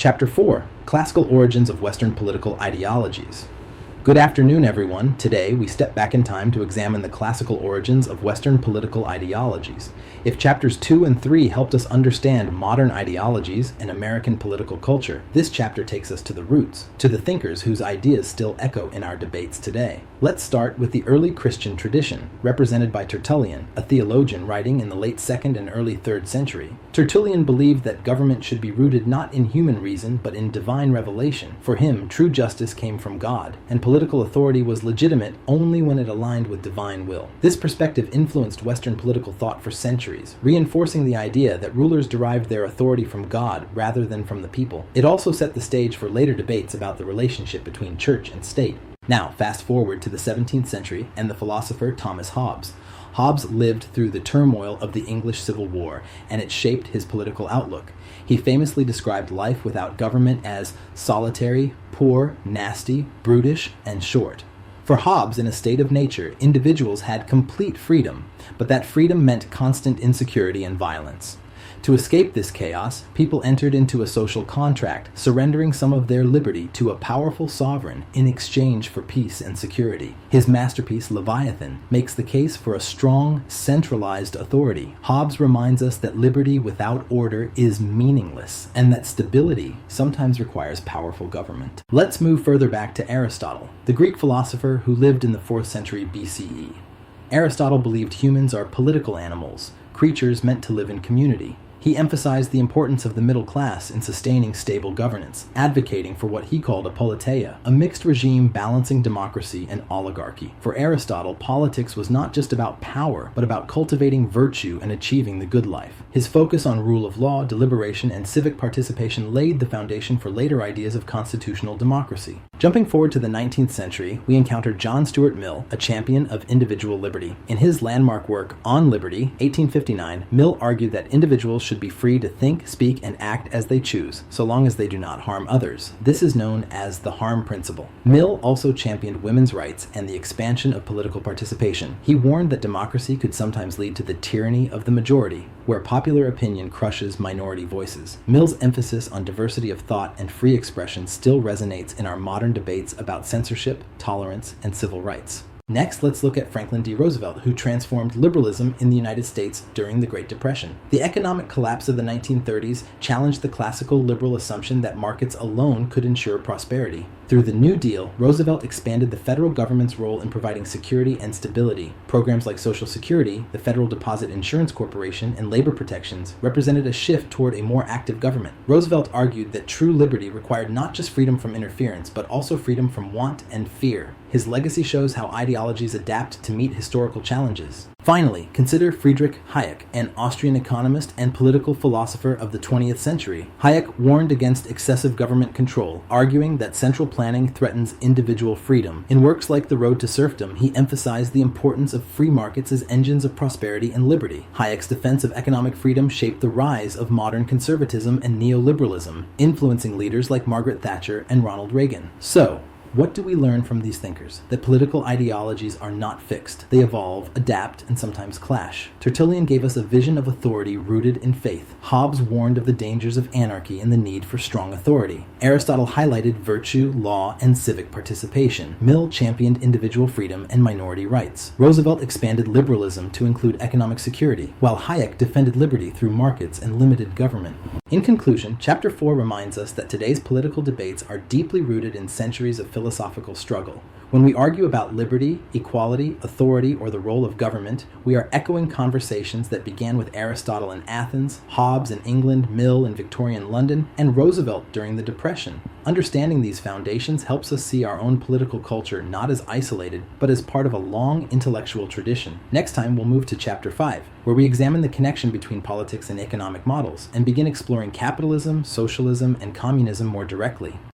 Chapter 4: Classical Origins of Western Political Ideologies. Good afternoon, everyone. Today, we step back in time to examine the classical origins of Western political ideologies. If chapters 2 and 3 helped us understand modern ideologies and American political culture, this chapter takes us to the roots, to the thinkers whose ideas still echo in our debates today. Let's start with the early Christian tradition, represented by Tertullian, a theologian writing in the late 2nd and early 3rd century. Tertullian believed that government should be rooted not in human reason, but in divine revelation. For him, true justice came from God, and political authority was legitimate only when it aligned with divine will. This perspective influenced Western political thought for centuries, reinforcing the idea that rulers derived their authority from God rather than from the people. It also set the stage for later debates about the relationship between church and state. Now, fast forward to the 17th century and the philosopher Thomas Hobbes. Hobbes lived through the turmoil of the English Civil War, and it shaped his political outlook. He famously described life without government as solitary, poor, nasty, brutish, and short. For Hobbes, in a state of nature, individuals had complete freedom, but that freedom meant constant insecurity and violence. To escape this chaos, people entered into a social contract, surrendering some of their liberty to a powerful sovereign in exchange for peace and security. His masterpiece, Leviathan, makes the case for a strong, centralized authority. Hobbes reminds us that liberty without order is meaningless, and that stability sometimes requires powerful government. Let's move further back to Aristotle, the Greek philosopher who lived in the 4th century BCE. Aristotle believed humans are political animals, creatures meant to live in community. He emphasized the importance of the middle class in sustaining stable governance, advocating for what he called a politeia, a mixed regime balancing democracy and oligarchy. For Aristotle, politics was not just about power, but about cultivating virtue and achieving the good life. His focus on rule of law, deliberation, and civic participation laid the foundation for later ideas of constitutional democracy. Jumping forward to the 19th century, we encounter John Stuart Mill, a champion of individual liberty. In his landmark work, On Liberty, 1859, Mill argued that individuals should be free to think, speak, and act as they choose, so long as they do not harm others. This is known as the harm principle. Mill also championed women's rights and the expansion of political participation. He warned that democracy could sometimes lead to the tyranny of the majority, where popular opinion crushes minority voices. Mill's emphasis on diversity of thought and free expression still resonates in our modern debates about censorship, tolerance, and civil rights. Next, let's look at Franklin D. Roosevelt, who transformed liberalism in the United States during the Great Depression. The economic collapse of the 1930s challenged the classical liberal assumption that markets alone could ensure prosperity. Through the New Deal, Roosevelt expanded the federal government's role in providing security and stability. Programs like Social Security, the Federal Deposit Insurance Corporation, and labor protections represented a shift toward a more active government. Roosevelt argued that true liberty required not just freedom from interference, but also freedom from want and fear. His legacy shows how ideologies adapt to meet historical challenges. Finally, consider Friedrich Hayek, an Austrian economist and political philosopher of the 20th century. Hayek warned against excessive government control, arguing that central planning threatens individual freedom. In works like The Road to Serfdom, he emphasized the importance of free markets as engines of prosperity and liberty. Hayek's defense of economic freedom shaped the rise of modern conservatism and neoliberalism, influencing leaders like Margaret Thatcher and Ronald Reagan. So, what do we learn from these thinkers? That political ideologies are not fixed. They evolve, adapt, and sometimes clash. Tertullian gave us a vision of authority rooted in faith. Hobbes warned of the dangers of anarchy and the need for strong authority. Aristotle highlighted virtue, law, and civic participation. Mill championed individual freedom and minority rights. Roosevelt expanded liberalism to include economic security, while Hayek defended liberty through markets and limited government. In conclusion, Chapter 4 reminds us that today's political debates are deeply rooted in centuries of philosophical struggle. When we argue about liberty, equality, authority, or the role of government, we are echoing conversations that began with Aristotle in Athens, Hobbes in England, Mill in Victorian London, and Roosevelt during the Depression. Understanding these foundations helps us see our own political culture not as isolated, but as part of a long intellectual tradition. Next time, we'll move to Chapter 5, where we examine the connection between politics and economic models, and begin exploring capitalism, socialism, and communism more directly.